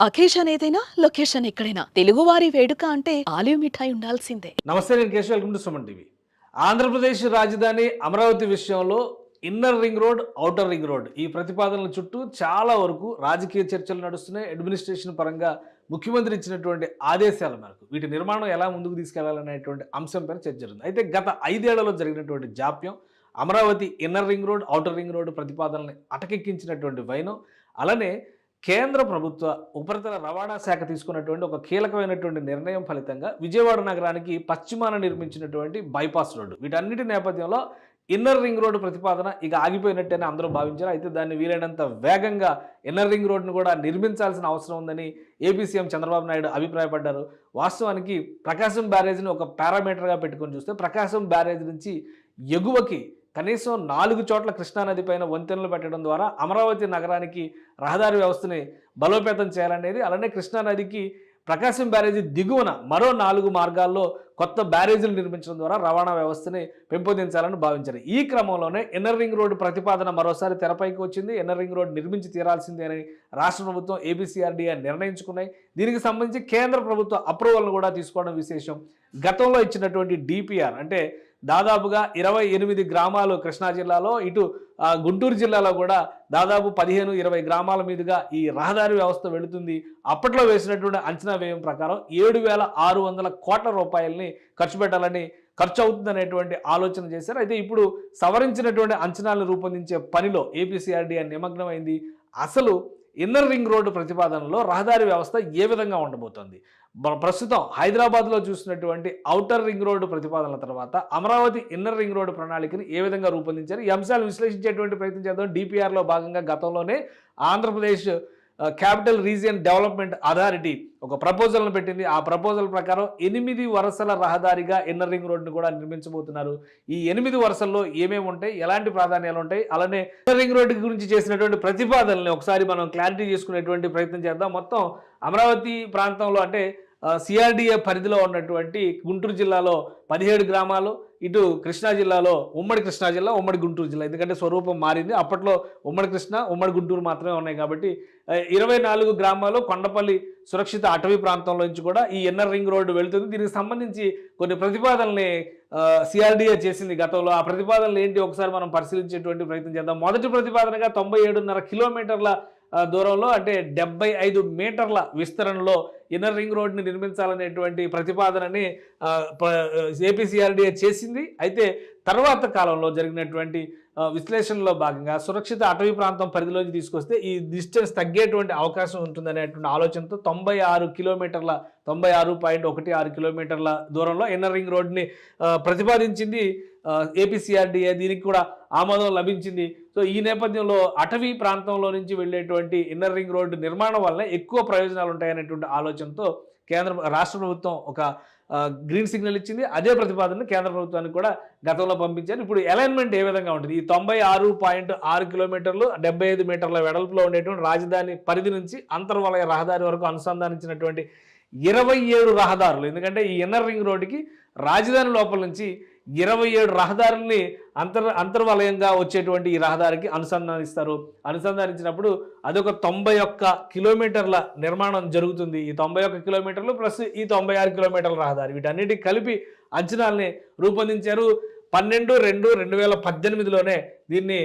Occasion ఏదైనా location ఎక్కడైనా తెలుగువారి వేడుక అంటే ఆలివ్ మిఠాయి ఉండాల్సిందే. నమస్తే, నేను Keshav. Welcome to Suman TV. Andhra Pradesh రాజధాని అమరావతి విషయంలో inner ring road, outer ring road ఈ ప్రతిపాదనల చుట్టూ చాలా వరకు రాజకీయ చర్చలు నడుస్తున్నాయి. అడ్మినిస్ట్రేషన్ పరంగా ముఖ్యమంత్రి ఇచ్చినటువంటి ఆదేశాల మేరకు వీటి నిర్మాణం ఎలా ముందుకు తీసుకెళ్లాలనేటువంటి అంశంపైన చర్చ జరుగుతుంది. అయితే గత 5 ఏళ్లలో జరిగినటువంటి జాప్యం, Amaravati inner ring road, outer ring road ప్రతిపాదనల్ని అటకెక్కించినటువంటి వైనం, అలానే కేంద్ర ప్రభుత్వ ఉపరితల రవాణా శాఖ తీసుకున్నటువంటి ఒక కీలకమైనటువంటి నిర్ణయం ఫలితంగా విజయవాడ నగరానికి పశ్చిమాన నిర్మించినటువంటి బైపాస్ రోడ్డు, వీటన్నిటి నేపథ్యంలో ఇన్నర్ రింగ్ రోడ్డు ప్రతిపాదన ఇక ఆగిపోయినట్టేనే అందరూ భావించారు. అయితే దాన్ని వీలైనంత వేగంగా ఇన్నర్ రింగ్ రోడ్డును కూడా నిర్మించాల్సిన అవసరం ఉందని ఏపీ సీఎం చంద్రబాబు నాయుడు అభిప్రాయపడ్డారు. వాస్తవానికి ప్రకాశం బ్యారేజ్ని ఒక పారామీటర్గా పెట్టుకొని చూస్తే ప్రకాశం బ్యారేజ్ నుంచి ఎగువకి కనీసం 4 చోట్ల కృష్ణానది పైన వంతెనలు పెట్టడం ద్వారా అమరావతి నగరానికి రహదారి వ్యవస్థని బలోపేతం చేయాలనేది, అలానే కృష్ణానదికి ప్రకాశం బ్యారేజీ దిగువన మరో 4 మార్గాల్లో కొత్త బ్యారేజీలు నిర్మించడం ద్వారా రవాణా వ్యవస్థని పెంపొందించాలని భావించారు. ఈ క్రమంలోనే ఇన్నర్ రింగ్ రోడ్డు ప్రతిపాదన మరోసారి తెరపైకి వచ్చింది. ఇన్నర్ రింగ్ రోడ్డు నిర్మించి తీరాల్సిందే అని రాష్ట్ర ప్రభుత్వం, ఏపీసీఆర్డీఏ నిర్ణయించుకున్నాయి. దీనికి సంబంధించి కేంద్ర ప్రభుత్వ అప్రూవల్ను కూడా తీసుకోవడం విశేషం. గతంలో ఇచ్చినటువంటి డిపిఆర్ అంటే దాదాపుగా 28 గ్రామాలు కృష్ణా జిల్లాలో, ఇటు గుంటూరు జిల్లాలో కూడా దాదాపు 15-20 గ్రామాల మీదుగా ఈ రహదారి వ్యవస్థ వెళుతుంది. అప్పట్లో వేసినటువంటి అంచనా వ్యయం ప్రకారం 7,600 కోట్ల రూపాయలని ఖర్చు పెట్టాలని, ఖర్చు అవుతుందనేటువంటి ఆలోచన చేశారు. అయితే ఇప్పుడు సవరించినటువంటి అంచనాలను రూపొందించే పనిలో ఏపీసీఆర్డీఏ నిమగ్నమైంది. అసలు ఇన్నర్ రింగ్ రోడ్డు ప్రతిపాదనలో రహదారి వ్యవస్థ ఏ విధంగా ఉండబోతోంది, ప్రస్తుతం హైదరాబాద్లో చూసినటువంటి ఔటర్ రింగ్ రోడ్డు ప్రతిపాదనల తర్వాత అమరావతి ఇన్నర్ రింగ్ రోడ్డు ప్రణాళికని ఏ విధంగా రూపొందించారు, ఈ అంశాలు విశ్లేషించేటువంటి ప్రయత్నం చేద్దాం. డిపిఆర్లో భాగంగా గతంలోనే Andhra Pradesh capital region development authority ఒక ప్రపోజల్ను పెట్టింది. ఆ ప్రపోజల్ ప్రకారం 8 వరుసల రహదారిగా ఇన్నర్ రింగ్ రోడ్డును కూడా నిర్మించబోతున్నారు. ఈ 8 వరుసల్లో ఏమేమి ఉంటాయి, ఎలాంటి ప్రాధాన్యాలు ఉంటాయి, అలానే ఇన్నర్ రింగ్ రోడ్డు గురించి చేసినటువంటి ప్రతిపాదనల్ని ఒకసారి మనం క్లారిటీ చేసుకునేటువంటి ప్రయత్నం చేద్దాం. మొత్తం అమరావతి ప్రాంతంలో అంటే సిఆర్డీఏ పరిధిలో ఉన్నటువంటి గుంటూరు జిల్లాలో 17 గ్రామాలు, ఇటు కృష్ణా జిల్లాలో ఉమ్మడి కృష్ణా జిల్లా, ఉమ్మడి గుంటూరు జిల్లా, ఎందుకంటే స్వరూపం మారింది. అప్పట్లో ఉమ్మడి కృష్ణ, ఉమ్మడి గుంటూరు మాత్రమే ఉన్నాయి కాబట్టి 24 గ్రామాలు కొండపల్లి సురక్షిత అటవీ ప్రాంతంలో నుంచి కూడా ఈ ఇన్నర్ రింగ్ రోడ్డు వెళుతుంది. దీనికి సంబంధించి కొన్ని ప్రతిపాదనల్ని సిఆర్డీఏ చేసింది గతంలో. ఆ ప్రతిపాదనలు ఏంటి ఒకసారి మనం పరిశీలించేటువంటి ప్రయత్నం చేద్దాం. మొదటి ప్రతిపాదనగా 97.5 కిలోమీటర్ల దూరంలో అంటే 75 మీటర్ల విస్తరణలో ఇన్నర్ రింగ్ రోడ్ని నిర్మించాలనేటువంటి ప్రతిపాదనని ఏపీసీఆర్డీఏ చేసింది. అయితే తర్వాత కాలంలో జరిగినటువంటి విశ్లేషణలో భాగంగా సురక్షిత అటవీ ప్రాంతం పరిధిలోకి తీసుకొస్తే ఈ డిస్టెన్స్ తగ్గేటువంటి అవకాశం ఉంటుందనేటువంటి ఆలోచనతో 96 కిలోమీటర్ల 96.16 కిలోమీటర్ల దూరంలో ఇన్నర్ రింగ్ రోడ్ని ప్రతిపాదించింది ఏపీసీఆర్డీఏ. దీనికి కూడా ఆమోదం లభించింది. సో ఈ నేపథ్యంలో అటవీ ప్రాంతంలో నుంచి వెళ్ళేటువంటి ఇన్నర్ రింగ్ రోడ్డు నిర్మాణం వల్ల ఎక్కువ ప్రయోజనాలు ఉంటాయనేటువంటి ఆలోచనతో రాష్ట్ర ప్రభుత్వం ఒక గ్రీన్ సిగ్నల్ ఇచ్చింది. అదే ప్రతిపాదనను కేంద్ర ప్రభుత్వానికి కూడా గతంలో పంపించారు. ఇప్పుడు అలైన్మెంట్ ఏ విధంగా ఉంటుంది, ఈ 96.6 కిలోమీటర్లు 75 మీటర్ల వెడల్పులో ఉండేటువంటి రాజధాని పరిధి నుంచి అంతర్వలయ రహదారి వరకు అనుసంధానించినటువంటి 27 రహదారులు, ఎందుకంటే ఈ ఇన్నర్ రింగ్ రోడ్డుకి రాజధాని లోపల నుంచి 27 రహదారుల్ని అంతర్వలయంగా వచ్చేటువంటి ఈ రహదారికి అనుసంధానిస్తారు. అనుసంధానించినప్పుడు అదొక 91 కిలోమీటర్ల నిర్మాణం జరుగుతుంది. ఈ 91 కిలోమీటర్లు ప్లస్ ఈ 96 కిలోమీటర్ల రహదారి, వీటన్నిటికి కలిపి అంచనాల్ని రూపొందించారు. 12/2/2018లోనే దీన్ని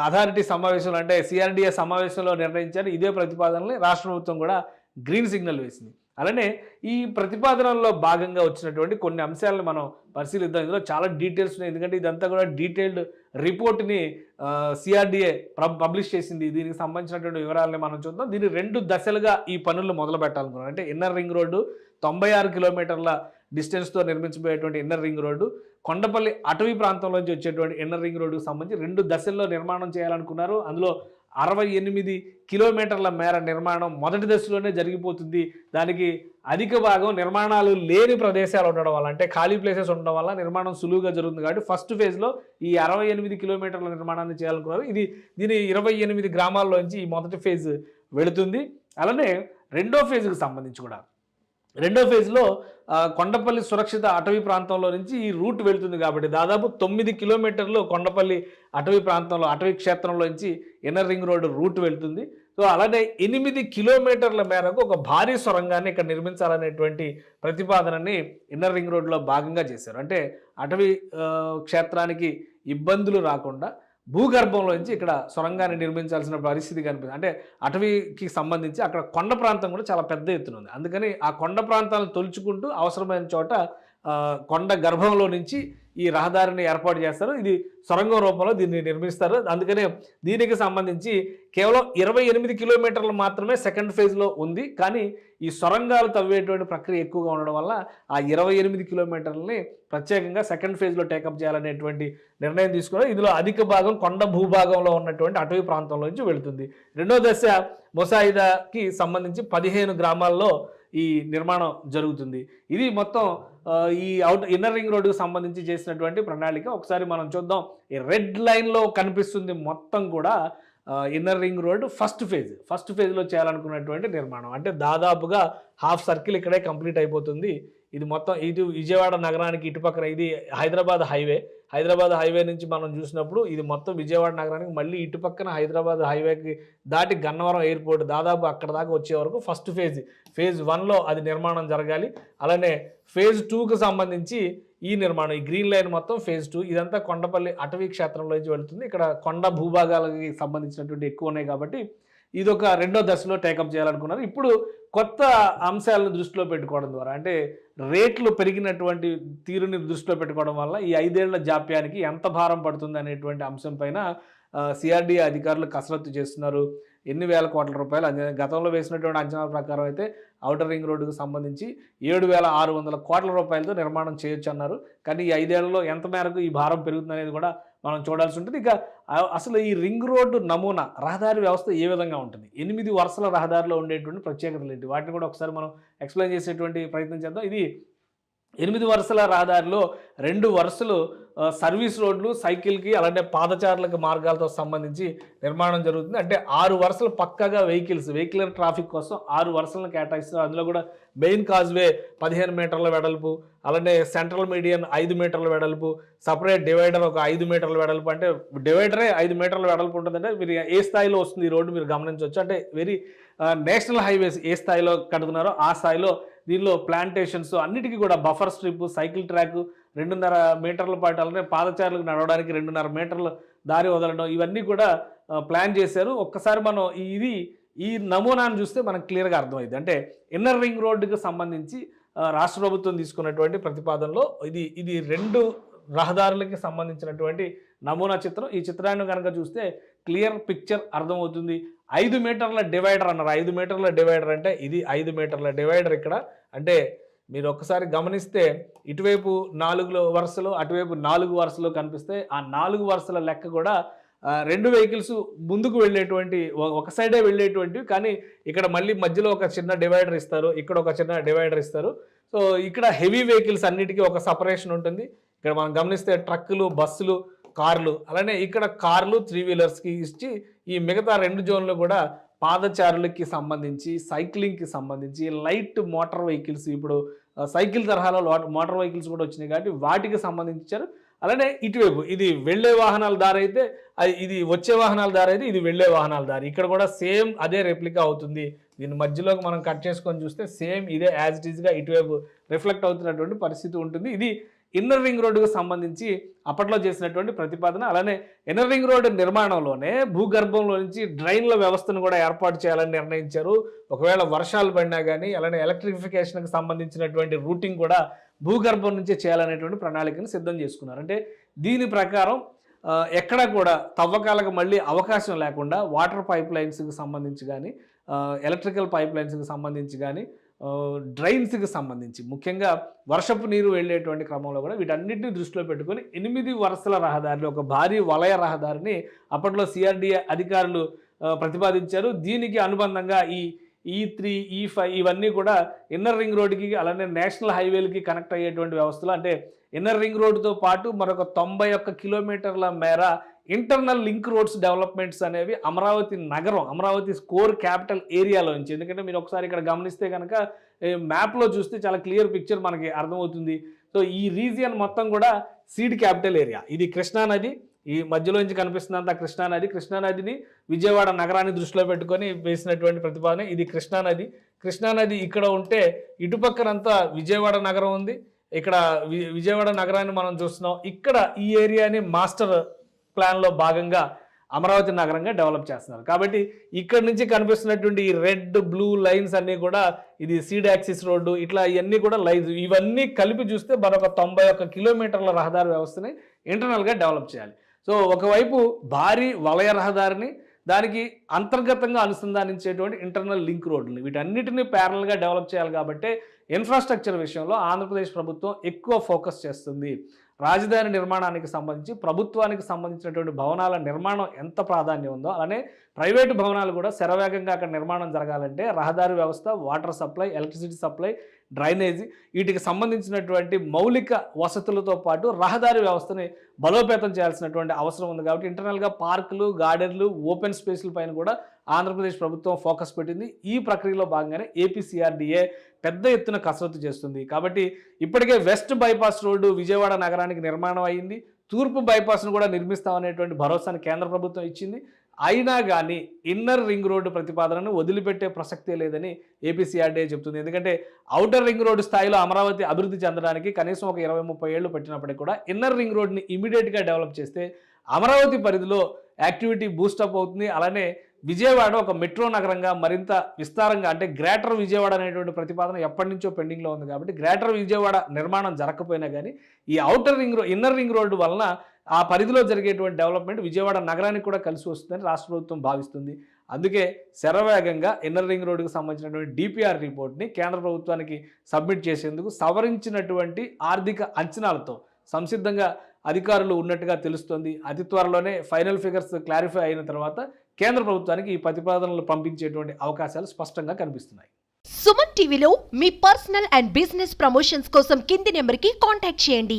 అథారిటీ సమావేశంలో అంటే సిఆర్డీఏ సమావేశంలో నిర్ణయించారు. ఇదే ప్రతిపాదనని రాష్ట్ర ప్రభుత్వం కూడా గ్రీన్ సిగ్నల్ వేసింది. అలానే ఈ ప్రతిపాదనలో భాగంగా వచ్చినటువంటి కొన్ని అంశాలను మనం పరిశీలిద్దాం. ఇందులో చాలా డీటెయిల్స్ ఉన్నాయి, ఎందుకంటే ఇదంతా కూడా డీటెయిల్డ్ రిపోర్ట్ని సిఆర్డీఏ పబ్లిష్ చేసింది. దీనికి సంబంధించినటువంటి వివరాలని మనం చూద్దాం. దీన్ని 2 దశలుగా ఈ పనులు మొదలు పెట్టాలనుకున్నాం. అంటే ఇన్నర్ రింగ్ రోడ్డు 96 కిలోమీటర్ల డిస్టెన్స్తో నిర్మించబోయేటువంటి ఇన్నర్ రింగ్ రోడ్డు, కొండపల్లి అటవీ ప్రాంతంలోంచి వచ్చేటువంటి ఇన్నర్ రింగ్ రోడ్డుకు సంబంధించి 2 దశల్లో నిర్మాణం చేయాలనుకున్నారు. అందులో 68 కిలోమీటర్ల మేర నిర్మాణం మొదటి దశలోనే జరిగిపోతుంది. దానికి అధిక భాగం నిర్మాణాలు లేని ప్రదేశాలు ఉండడం వల్ల, అంటే ఖాళీ ప్లేసెస్ ఉండడం వల్ల నిర్మాణం సులువుగా జరుగుతుంది. కాబట్టి ఫస్ట్ ఫేజ్లో ఈ 68 కిలోమీటర్ల నిర్మాణాన్ని చేయాలనుకున్నారు. దీని 28 గ్రామాల్లోంచి ఈ మొదటి ఫేజ్ వెళుతుంది. అలానే రెండో ఫేజ్కి సంబంధించి కూడా రెండో ఫేజ్లో కొండపల్లి సురక్షిత అటవీ ప్రాంతంలో నుంచి ఈ రూట్ వెళ్తుంది కాబట్టి దాదాపు 9 కిలోమీటర్లు కొండపల్లి అటవీ ప్రాంతంలో అటవీ క్షేత్రంలో నుంచి ఇన్నర్ రింగ్ రోడ్డు రూట్ వెళ్తుంది. సో అలానే 8 కిలోమీటర్ల మేరకు ఒక భారీ సొరంగాన్ని ఇక్కడ నిర్మించాలనేటువంటి ప్రతిపాదనని ఇన్నర్ రింగ్ రోడ్లో భాగంగా చేశారు. అంటే అటవీ క్షేత్రానికి ఇబ్బందులు రాకుండా భూగర్భంలోంచి ఇక్కడ సొరంగాన్ని నిర్మించాల్సిన పరిస్థితి కనిపిస్తుంది. అంటే అటవీకి సంబంధించి అక్కడ కొండ ప్రాంతం కూడా చాలా పెద్ద ఎత్తున ఉంది. అందుకని ఆ కొండ ప్రాంతాలను తొలుచుకుంటూ అవసరమైన చోట కొండ గర్భంలో నుంచి ఈ రహదారిని ఏర్పాటు చేస్తారు. ఇది సొరంగం రూపంలో దీన్ని నిర్మిస్తారు. అందుకనే దీనికి సంబంధించి కేవలం 28 కిలోమీటర్లు మాత్రమే సెకండ్ ఫేజ్లో ఉంది. కానీ ఈ సొరంగాలు తవ్వేటువంటి ప్రక్రియ ఎక్కువగా ఉండడం వల్ల ఆ 28 కిలోమీటర్లని ప్రత్యేకంగా సెకండ్ ఫేజ్లో టేకప్ చేయాలనేటువంటి నిర్ణయం తీసుకున్నారు. ఇందులో అధిక భాగం కొండ భూభాగంలో ఉన్నటువంటి అటవీ ప్రాంతంలో నుంచి వెళుతుంది. రెండో దశ ముసాయిదాకి సంబంధించి 15 గ్రామాల్లో ఈ నిర్మాణం జరుగుతుంది. ఇది మొత్తం ఈ ఇన్నర్ రింగ్ రోడ్డుకు సంబంధించి చేసినటువంటి ప్రణాళిక. ఒకసారి మనం చూద్దాం. ఈ రెడ్ లైన్లో కనిపిస్తుంది మొత్తం కూడా ఇన్నర్ రింగ్ రోడ్ ఫస్ట్ ఫేజ్లో చేయాలనుకున్నటువంటి నిర్మాణం. అంటే దాదాపుగా హాఫ్ సర్కిల్ ఇక్కడే కంప్లీట్ అయిపోతుంది. ఇది మొత్తం ఇటు విజయవాడ నగరానికి ఇటుపక్కన ఇది హైదరాబాద్ హైవే నుంచి మనం చూసినప్పుడు ఇది మొత్తం విజయవాడ నగరానికి మళ్ళీ ఇటుపక్కన హైదరాబాద్ హైవేకి దాటి గన్నవరం ఎయిర్పోర్ట్ దాదాపు అక్కడ దాకా వచ్చే వరకు ఫస్ట్ ఫేజ్ 1లో అది నిర్మాణం జరగాలి. అలానే ఫేజ్ 2కి సంబంధించి ఈ నిర్మాణం ఈ గ్రీన్ లైన్ మొత్తం ఫేజ్ 2 ఇదంతా కొండపల్లి అటవీ క్షేత్రంలోంచి వెళుతుంది. ఇక్కడ కొండ భూభాగాలకి సంబంధించినటువంటి ఎక్కువ ఉన్నాయి కాబట్టి ఇదొక రెండో దశలో టేకప్ చేయాలనుకున్నారు. ఇప్పుడు కొత్త అంశాలను దృష్టిలో పెట్టుకోవడం ద్వారా అంటే రేట్లు పెరిగినటువంటి తీరుని దృష్టిలో పెట్టుకోవడం వల్ల ఈ 5 ఏళ్ల జాప్యానికి ఎంత భారం పడుతుంది అనేటువంటి అంశం పైన సిఆర్డీఏ అధికారులు కసరత్తు చేస్తున్నారు. ఎన్ని వేల కోట్ల రూపాయలు గతంలో వేసినటువంటి అంచనాల ప్రకారం అయితే ఔటర్ రింగ్ రోడ్డుకు సంబంధించి 7,600 కోట్ల రూపాయలతో నిర్మాణం చేయొచ్చు అన్నారు. కానీ ఈ 5 ఏళ్లలో ఎంత మేరకు ఈ భారం పెరుగుతుంది అనేది కూడా మనం చూడాల్సి ఉంటుంది. ఇక అసలు ఈ రింగ్ రోడ్డు నమూనా రహదారి వ్యవస్థ ఏ విధంగా ఉంటుంది, 8 వరుసల రహదారిలో ఉండేటువంటి ప్రత్యేకతలు ఏంటి, వాటిని కూడా ఒకసారి మనం ఎక్స్ప్లెయిన్ చేసేటువంటి ప్రయత్నం చేద్దాం. ఇది 8 వరుసల రహదారిలో 2 వరుసలు సర్వీస్ రోడ్లు సైకిల్కి అలానే పాదచారులకు మార్గాలతో సంబంధించి నిర్మాణం జరుగుతుంది. అంటే 6 వరుసలు పక్కాగా వెహికలర్ ట్రాఫిక్ కోసం 6 వరుసలను కేటాయిస్తారు. అందులో కూడా మెయిన్ కాజ్వే 15 మీటర్ల వెడల్పు, అలానే సెంట్రల్ మీడియన్ 5 మీటర్ల వెడల్పు, సపరేట్ డివైడర్ ఒక 5 మీటర్ల వెడల్పు. అంటే డివైడరే 5 మీటర్ల వెడల్పు ఉంటుందంటే మీరు ఏ స్థాయిలో వస్తుంది ఈ రోడ్డు మీరు గమనించవచ్చు. అంటే వెరీ నేషనల్ హైవేస్ ఏ స్థాయిలో కడుతున్నారో ఆ స్థాయిలో దీనిలో ప్లాంటేషన్స్ అన్నిటికీ కూడా బఫర్ స్ట్రిప్, సైకిల్ ట్రాక్ 2.5 మీటర్ల పాటు, అలానే పాదచారులకు నడవడానికి 2.5 మీటర్ల దారి వదలడం ఇవన్నీ కూడా ప్లాన్ చేశారు. ఒక్కసారి మనం ఈ నమూనాను చూస్తే మనకు క్లియర్గా అర్థమైంది. అంటే ఇన్నర్ రింగ్ రోడ్డుకి సంబంధించి రాష్ట్ర ప్రభుత్వం తీసుకున్నటువంటి ప్రతిపాదనలో ఇది 2 రహదారులకి సంబంధించినటువంటి నమూనా చిత్రం. ఈ చిత్రాన్ని కనుక చూస్తే క్లియర్ పిక్చర్ అర్థమవుతుంది. 5 మీటర్ల డివైడర్ అన్నారు. 5 మీటర్ల డివైడర్ అంటే ఇది 5 మీటర్ల డివైడర్ ఇక్కడ. అంటే మీరు ఒక్కసారి గమనిస్తే ఇటువైపు 4 వరుసలు అటువైపు 4 వరుసలు కనిపిస్తే ఆ 4 వరుసల లెక్క కూడా 2 వెహికల్స్ ముందుకు వెళ్ళేటువంటి ఒక సైడే వెళ్ళేటువంటివి. కానీ ఇక్కడ మళ్ళీ మధ్యలో ఒక చిన్న డివైడర్ ఇస్తారు, ఇక్కడ ఒక చిన్న డివైడర్ ఇస్తారు. సో ఇక్కడ హెవీ వెహికల్స్ అన్నిటికీ ఒక సపరేషన్ ఉంటుంది. ఇక్కడ మనం గమనిస్తే ట్రక్కులు, బస్సులు, కార్లు, అలానే ఇక్కడ కార్లు 3 వీలర్స్కి ఇచ్చి ఈ మిగతా 2 జోన్లు కూడా పాదచారులకి సంబంధించి, సైక్లింగ్కి సంబంధించి, లైట్ మోటార్ వెహికల్స్, ఇప్పుడు సైకిల్ తరహాలో మోటార్ వెహికల్స్ కూడా వచ్చినాయి కాబట్టి వాటికి సంబంధించారు. అలానే ఇటువైపు ఇది వెళ్ళే వాహనాల దారి అయితే ఇది వచ్చే వాహనాల దారి అయితే ఇది వెళ్ళే వాహనాల దారి. ఇక్కడ కూడా సేమ్ అదే రెప్లికా అవుతుంది. దీని మధ్యలోకి మనం కట్ చేసుకొని చూస్తే సేమ్ ఇదే యాజ్ ఇట్ ఈజ్గా ఇటువైపు రిఫ్లెక్ట్ అవుతున్నటువంటి పరిస్థితి ఉంటుంది. ఇది ఇన్నర్ రింగ్ రోడ్డుకు సంబంధించి అప్పట్లో చేసినటువంటి ప్రతిపాదన. అలానే ఇన్నర్ రింగ్ రోడ్డు నిర్మాణంలోనే భూగర్భంలో నుంచి డ్రైన్ల వ్యవస్థను కూడా ఏర్పాటు చేయాలని నిర్ణయించారు. ఒకవేళ వర్షాలు పడినా కానీ అలానే ఎలక్ట్రిఫికేషన్కి సంబంధించినటువంటి రూటింగ్ కూడా భూగర్భం నుంచే చేయాలనేటువంటి ప్రణాళికను సిద్ధం చేసుకున్నారు. అంటే దీని ప్రకారం ఎక్కడ కూడా తవ్వకాలకు మళ్ళీ అవకాశం లేకుండా వాటర్ పైప్ లైన్స్కి సంబంధించి కానీ ఎలక్ట్రికల్ పైప్ లైన్స్కి సంబంధించి కానీ డ్రైన్స్కి సంబంధించి ముఖ్యంగా వర్షపు నీరు వెళ్ళేటువంటి క్రమంలో కూడా వీటన్నిటిని దృష్టిలో పెట్టుకొని 8 వరుసల రహదారిని ఒక భారీ వలయ రహదారిని అప్పట్లో సిఆర్డీఏ అధికారులు ప్రతిపాదించారు. దీనికి అనుబంధంగా ఈ E3, E5 ఇవన్నీ కూడా ఇన్నర్ రింగ్ రోడ్డుకి అలానే నేషనల్ హైవేలకి కనెక్ట్ అయ్యేటువంటి వ్యవస్థలు. అంటే ఇన్నర్ రింగ్ రోడ్డుతో పాటు మరొక 91 కిలోమీటర్ల మేర ఇంటర్నల్ లింక్ రోడ్స్ డెవలప్మెంట్స్ అనేవి అమరావతి కోర్ క్యాపిటల్ ఏరియాలో నుంచి. ఎందుకంటే మీరు ఒకసారి ఇక్కడ గమనిస్తే కనుక మ్యాప్లో చూస్తే చాలా క్లియర్ పిక్చర్ మనకి అర్థమవుతుంది. సో ఈ రీజియన్ మొత్తం కూడా సీడ్ క్యాపిటల్ ఏరియా. ఇది కృష్ణా నది, ఈ మధ్యలో నుంచి కనిపిస్తున్నంత కృష్ణానది. కృష్ణానదిని విజయవాడ నగరాన్ని దృష్టిలో పెట్టుకొని వేసినటువంటి ప్రతిపాదన. ఇది కృష్ణానది. కృష్ణానది ఇక్కడ ఉంటే ఇటుపక్కనంతా విజయవాడ నగరం ఉంది. ఇక్కడ విజయవాడ నగరాన్ని మనం చూస్తున్నాం. ఇక్కడ ఈ ఏరియాని మాస్టర్ ప్లాన్లో భాగంగా అమరావతి నగరంగా డెవలప్ చేస్తున్నారు. కాబట్టి ఇక్కడ నుంచి కనిపిస్తున్నటువంటి ఈ రెడ్ బ్లూ లైన్స్ అన్నీ కూడా ఇది సీడ్ యాక్సిస్ రోడ్డు, ఇట్లా ఇవన్నీ కూడా లైన్స్. ఇవన్నీ కలిపి చూస్తే మరొక 91 కిలోమీటర్ల రహదారి వ్యవస్థని ఇంటర్నల్గా డెవలప్ చేయాలి. సో ఒకవైపు భారీ వలయ రహదారిని, దానికి అంతర్గతంగా అనుసంధానించేటువంటి ఇంటర్నల్ లింక్ రోడ్లు, వీటన్నిటిని ప్యారల్గా డెవలప్ చేయాలి. కాబట్టి ఇన్ఫ్రాస్ట్రక్చర్ విషయంలో ఆంధ్రప్రదేశ్ ప్రభుత్వం ఎక్కువ ఫోకస్ చేస్తుంది. రాజధాని నిర్మాణానికి సంబంధించి ప్రభుత్వానికి సంబంధించినటువంటి భవనాల నిర్మాణం ఎంత ప్రాధాన్యం ఉందో అలానే ప్రైవేటు భవనాలు కూడా శరవేగంగా అక్కడ నిర్మాణం జరగాలంటే రహదారి వ్యవస్థ, water supply, electricity supply, drainage, వీటికి సంబంధించినటువంటి మౌలిక వసతులతో పాటు రహదారి వ్యవస్థని బలోపేతం చేయాల్సినటువంటి అవసరం ఉంది. కాబట్టి ఇంటర్నల్గా పార్కులు, గార్డెన్లు, ఓపెన్ స్పేస్ల పైన కూడా ఆంధ్రప్రదేశ్ ప్రభుత్వం ఫోకస్ పెట్టింది. ఈ ప్రక్రియలో భాగంగానే ఏపీసీఆర్డీఏ పెద్ద ఎత్తున కసరత్తు చేస్తుంది. కాబట్టి ఇప్పటికే వెస్ట్ బైపాస్ రోడ్డు విజయవాడ నగరానికి నిర్మాణం అయ్యింది. తూర్పు బైపాస్ను కూడా నిర్మిస్తామనేటువంటి భరోసాను కేంద్ర ప్రభుత్వం ఇచ్చింది. అయినా కానీ ఇన్నర్ రింగ్ రోడ్డు ప్రతిపాదనను వదిలిపెట్టే ప్రసక్తే లేదని ఏపీసీఆర్డీఏ చెబుతుంది. ఎందుకంటే ఔటర్ రింగ్ రోడ్డు స్థాయిలో అమరావతి అభివృద్ధి చెందడానికి కనీసం ఒక 20-30 ఏళ్ళు పట్టినప్పటికీ కూడా ఇన్నర్ రింగ్ రోడ్ని ఇమీడియట్గా డెవలప్ చేస్తే అమరావతి పరిధిలో యాక్టివిటీ బూస్టప్ అవుతుంది. అలానే విజయవాడ ఒక మెట్రో నగరంగా మరింత విస్తారంగా, అంటే గ్రేటర్ విజయవాడ అనేటువంటి ప్రతిపాదన ఎప్పటి నుంచో పెండింగ్లో ఉంది. కాబట్టి గ్రేటర్ విజయవాడ నిర్మాణం జరగకపోయినా కానీ ఈ ఇన్నర్ రింగ్ రోడ్డు వలన ఆ పరిధిలో జరిగేటువంటి డెవలప్మెంట్ విజయవాడ నగరానికి కూడా కలిసి వస్తుందని రాష్ట్ర ప్రభుత్వం భావిస్తుంది. అందుకే శరవేగంగా ఇన్నర్ రింగ్ రోడ్డుకు సంబంధించినటువంటి డిపిఆర్ రిపోర్ట్ని కేంద్ర ప్రభుత్వానికి సబ్మిట్ చేసేందుకు సవరించినటువంటి ఆర్థిక అంచనాలతో సంసిద్ధంగా అధికారులు ఉన్నట్టుగా తెలుస్తోంది. అతి త్వరలోనే ఫైనల్ ఫిగర్స్ క్లారిఫై అయిన తర్వాత కేంద్ర ప్రభుత్వానికి ఈ ప్రతిపాదనలు పంపించేటువంటి అవకాశాలు స్పష్టంగా కనిపిస్తున్నాయి. సుమన్ టీవీలో మీ పర్సనల్ అండ్ బిజినెస్ ప్రమోషన్స్ కోసం కింది నెంబర్కి కాంటాక్ట్ చేయండి.